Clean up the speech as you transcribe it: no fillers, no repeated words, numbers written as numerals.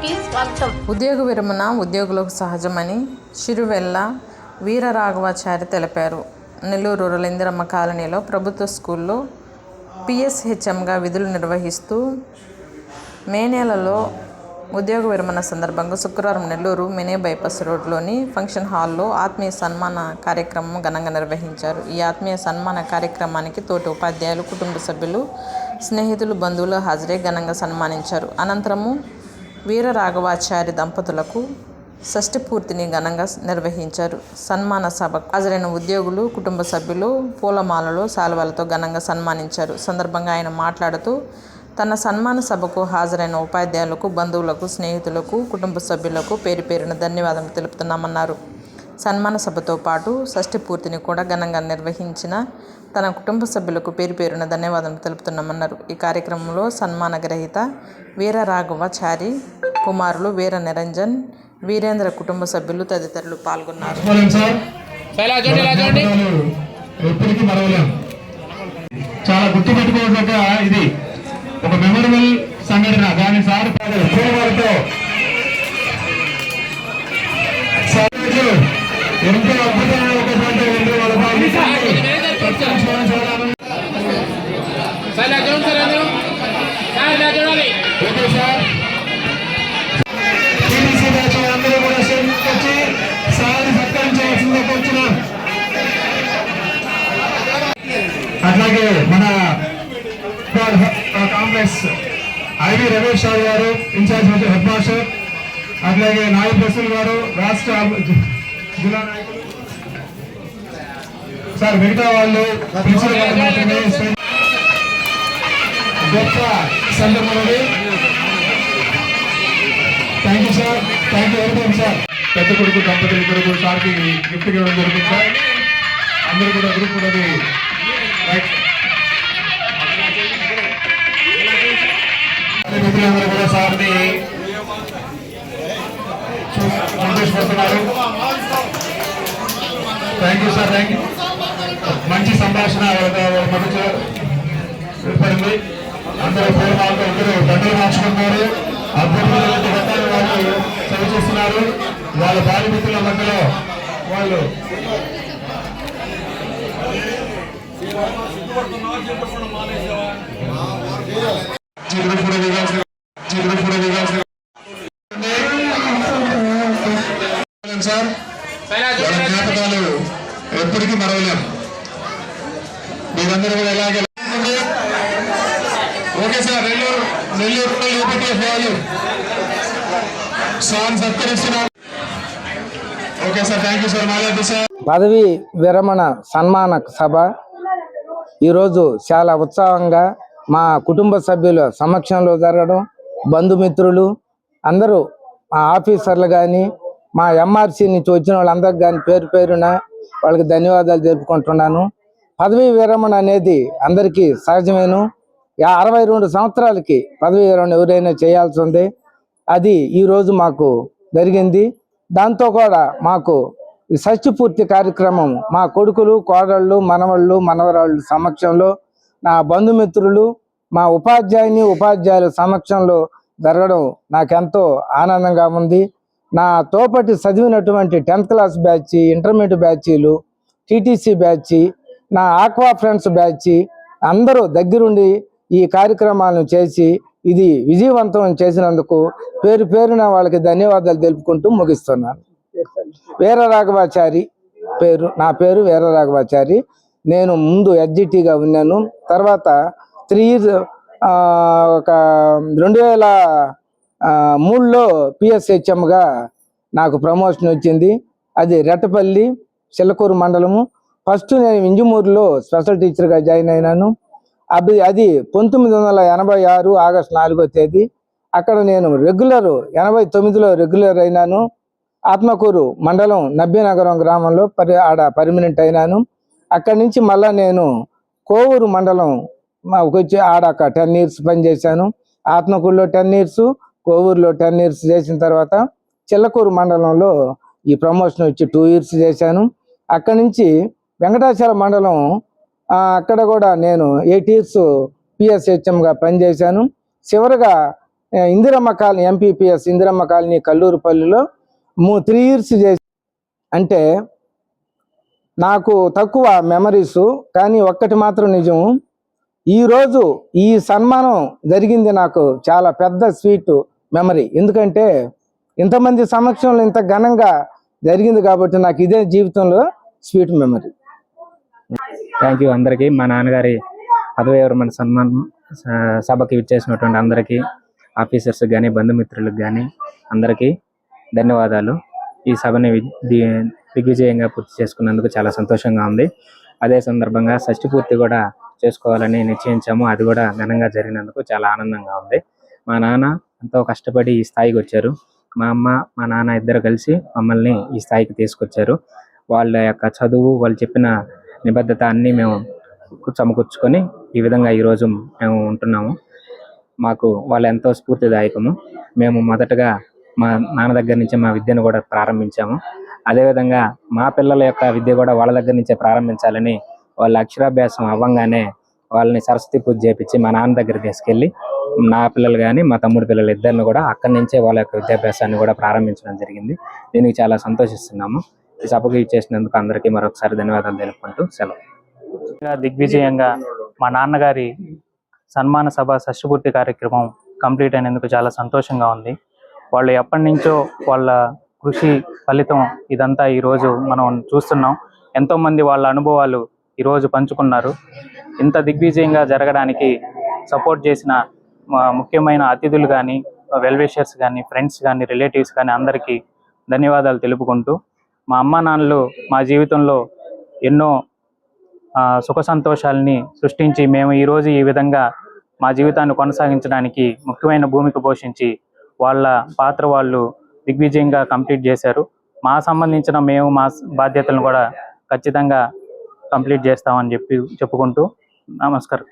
కి స్వాగతం. ఉద్యోగ విరమణ ఉద్యోగులకు సహజమని చిరువెల్ల వీరరాఘవాచారి తెలిపారు. నెల్లూరు రూరల్ ఇందిరమ్మ కాలనీలో ప్రభుత్వ స్కూల్లో పిఎస్హెచ్ఎంగా విధులు నిర్వహిస్తూ మే నెలలో ఉద్యోగ విరమణ సందర్భంగా శుక్రవారం నెల్లూరు మినీ బైపాస్ రోడ్లోని ఫంక్షన్ హాల్లో ఆత్మీయ సన్మాన కార్యక్రమం ఘనంగా నిర్వహించారు. ఈ ఆత్మీయ సన్మాన కార్యక్రమానికి తోటి ఉపాధ్యాయులు, కుటుంబ సభ్యులు, స్నేహితులు, బంధువులు హాజరై ఘనంగా సన్మానించారు. అనంతరము వీరరాఘవాచారి దంపతులకు షష్ఠి పూర్తిని ఘనంగా నిర్వహించారు. సన్మాన సభకు హాజరైన ఉద్యోగులు, కుటుంబ సభ్యులు పూలమాలలు, శాలువాలతో ఘనంగా సన్మానించారు. సందర్భంగా ఆయన మాట్లాడుతూ తన సన్మాన సభకు హాజరైన ఉపాధ్యాయులకు, బంధువులకు, స్నేహితులకు, కుటుంబ సభ్యులకు పేరు పేరున ధన్యవాదాలు తెలుపుతున్నామన్నారు. సన్మాన సభతో పాటు షష్ఠి పూర్తిని కూడా ఘనంగా నిర్వహించిన తన కుటుంబ సభ్యులకు పేరు పేరున ధన్యవాదాలు తెలుపుతున్నామన్నారు. ఈ కార్యక్రమంలో సన్మాన గ్రహీత వీరరాఘవాచారి కుమారులు వీర నిరంజన్, వీరేంద్ర కుటుంబ సభ్యులు తదితరులు పాల్గొన్నారు. చాలా గుర్తుపెట్టుకోవడం ఇది ఒక మెమొరబుల్ సంఘటన. దాని సార్ ఎంతో అద్భుతమైన ఒక అందరూ కూడా వచ్చి సార్ని సత్కరించవలసిందిగా కూర్చున్నాం. అట్లాగే మన కాంప్లెక్స్ ఐవి రమేష్ రావు గారు ఇన్ఛార్జ్ హెడ్ మాస్టర్, అట్లాగే నాయక్ రసూల్ గారు రాష్ట్ర జిల్లా నాయకులు, సార్ మిగతా వాళ్ళు గొప్ప సందర్భం. Thank you sir, thank you very much sir. పెద్ద కొడుకు దంపతులు ఇద్దరు సార్కి గిఫ్ట్ ఇవ్వడం జరుగుతుంది సార్. అందరూ కూడా గ్రూప్ ఉన్నది మిత్రులందరూ కూడా సార్ని సంతోషపడుతున్నారు. Thank you sir, thank you. మంచి సంభాషణ మధ్య ఏర్పడింది. అందరూ పూర్వాలతో ఇద్దరు దండలు మార్చుకుంటున్నారు. అద్భుతమైన ఘట్టాలు వాళ్ళు చదివిస్తున్నారు. వాళ్ళ బాల్యమిత్రుల మధ్యలో వాళ్ళు సార్ వాళ్ళ జ్ఞాపకాలు ఎప్పటికీ మరవలేము. మీరందరూ కూడా ఎలాగే ఓకే సార్. నెల్లూరు వాళ్ళు సార్ సత్కరిస్తున్నారు. Okay sir, thank you sir. మాట్లాడుతూ సార్ పదవి విరమణ సన్మాన సభ ఈరోజు చాలా ఉత్సాహంగా మా కుటుంబ సభ్యుల సమక్షంలో జరగడం, బంధుమిత్రులు అందరూ, మా ఆఫీసర్లు కానీ, మా ఎంఆర్సీ నుంచి వచ్చిన వాళ్ళందరికి కానీ పేరు పేరున వాళ్ళకి ధన్యవాదాలు తెలుపుకుంటున్నాను. పదవీ విరమణ అనేది అందరికీ సహజమేను. 62 సంవత్సరాలకి పదవీ విరమణ ఎవరైనా చేయాల్సి ఉంది. అది ఈరోజు మాకు జరిగింది. దాంతో కూడా మాకు షష్ఠి పూర్తి కార్యక్రమం మా కొడుకులు, కోడళ్ళు, మనవళ్ళు, మనవరాళ్ళు సమక్షంలో, నా బంధుమిత్రులు, మా ఉపాధ్యాయుల సమక్షంలో జరగడం నాకెంతో ఆనందంగా ఉంది. నా తోపటి చదివినటువంటి 10th క్లాస్ బ్యాచ్, ఇంటర్మీడియట్ బ్యాచీలు, టీటీసీ బ్యాచ్, నా ఆక్వా ఫ్రెండ్స్ బ్యాచ్ అందరూ దగ్గరుండి ఈ కార్యక్రమాలను చేసి ఇది విజయవంతం చేసినందుకు పేరు పేరున వాళ్ళకి ధన్యవాదాలు తెలుపుకుంటూ ముగిస్తున్నాను. వీరరాఘవాచారి నా పేరు వీరరాఘవాచారి. నేను ముందు ఎస్జిటిగా ఉన్నాను. తర్వాత 3 years ఒక 2003లో పిఎస్హెచ్ఎంగా నాకు ప్రమోషన్ వచ్చింది. అది రెట్టపల్లి, చిల్లకూరు మండలము. ఫస్ట్ నేను ఇంజమూరులో స్పెషల్ టీచర్గా జాయిన్ అయినాను. అది 1986 ఆగస్టు 4వ తేదీ. అక్కడ నేను 89లో రెగ్యులర్ అయినాను. ఆత్మకూరు మండలం నబ్బీనగరం గ్రామంలో ఆడ పర్మనెంట్ అయినాను. అక్కడి నుంచి మళ్ళా నేను కోవూరు మండలం వచ్చి ఆడ 10 years పనిచేశాను. ఆత్మకూరులో 10 years, కోవూరులో 10 years చేసిన తర్వాత చిల్లకూరు మండలంలో ఈ ప్రమోషన్ వచ్చి 2 years చేశాను. అక్కడి నుంచి వెంకటాచల మండలం అక్కడ కూడా నేను 8 years పిఎస్హెచ్ఎంగా పనిచేశాను. చివరిగా Indiramma colony MPPS Indiramma colony కల్లూరుపల్లిలో 3 years చేసి, అంటే నాకు తక్కువ మెమరీస్, కానీ ఒక్కటి మాత్రం నిజం, ఈరోజు ఈ సన్మానం జరిగింది నాకు చాలా పెద్ద స్వీట్ మెమరీ. ఎందుకంటే ఇంతమంది సమక్షంలో ఇంత ఘనంగా జరిగింది కాబట్టి నాకు ఇదే జీవితంలో స్వీట్ మెమరీ. థ్యాంక్ యూ అందరికీ. మా నాన్నగారి 10వ విరమణ సన్మానం సభకి ఇచ్చేసినటువంటి అందరికీ, ఆఫీసర్స్ కానీ బంధుమిత్రులకు కానీ అందరికీ ధన్యవాదాలు. ఈ సభని దిగ్విజయంగా పూర్తి చేసుకున్నందుకు చాలా సంతోషంగా ఉంది. అదే సందర్భంగా షష్ఠి పూర్తి కూడా చేసుకోవాలని నిశ్చయించాము. అది కూడా ఘనంగా జరిగినందుకు చాలా ఆనందంగా ఉంది. మా నాన్న ఎంతో కష్టపడి ఈ స్థాయికి వచ్చారు. మా అమ్మ మా నాన్న ఇద్దరు కలిసి మమ్మల్ని ఈ స్థాయికి తీసుకొచ్చారు. వాళ్ళ యొక్క చదువు, వాళ్ళు చెప్పిన నిబద్ధత అన్నీ మేము సమకూర్చుకొని ఈ విధంగా ఈరోజు మేము ఉంటున్నాము. మాకు వాళ్ళు ఎంతో స్ఫూర్తిదాయకము. మేము మొదటగా మా నాన్న దగ్గర నుంచే మా విద్యను కూడా ప్రారంభించాము. అదేవిధంగా మా పిల్లల యొక్క విద్య కూడా వాళ్ళ దగ్గర నుంచే ప్రారంభించాలని వాళ్ళ అక్షరాభ్యాసం అవ్వంగానే వాళ్ళని సరస్వతి పూజ చేపించి మా నాన్న దగ్గర తీసుకెళ్ళి నా పిల్లలు కానీ మా తమ్ముడు పిల్లలు ఇద్దరిని కూడా అక్కడి నుంచే వాళ్ళ యొక్క విద్యాభ్యాసాన్ని కూడా ప్రారంభించడం జరిగింది. దీనికి చాలా సంతోషిస్తున్నాము. ఈ సభకు ఇచ్చేసినందుకు అందరికీ మరొకసారి ధన్యవాదాలు తెలుపుకుంటూ సెలవు. దిగ్విజయంగా మా నాన్నగారి సన్మాన సభ షష్ఠపూర్తి కార్యక్రమం కంప్లీట్ అయినందుకు చాలా సంతోషంగా ఉంది. వాళ్ళు ఎప్పటి నుంచో వాళ్ళ కృషి ఫలితం ఇదంతా ఈరోజు మనం చూస్తున్నాం. ఎంతోమంది వాళ్ళ అనుభవాలు ఈరోజు పంచుకున్నారు. ఇంత దిగ్విజయంగా జరగడానికి సపోర్ట్ చేసిన ముఖ్యమైన అతిథులు కానీ, వెల్విషర్స్ కానీ, ఫ్రెండ్స్ కానీ, రిలేటివ్స్ కానీ అందరికీ ధన్యవాదాలు తెలుపుకుంటూ, మా అమ్మా నాన్నలు మా జీవితంలో ఎన్నో సుఖ సంతోషాలని సృష్టించి మేము ఈరోజు ఈ విధంగా మా జీవితాన్ని కొనసాగించడానికి ముఖ్యమైన భూమిక పోషించి వాళ్ళ పాత్ర వాళ్ళు దిగ్విజయంగా కంప్లీట్ చేశారు. మా సంబంధించిన మేము మా బాధ్యతలను కూడా ఖచ్చితంగా కంప్లీట్ చేస్తామని చెప్పుకుంటూ నమస్కారం.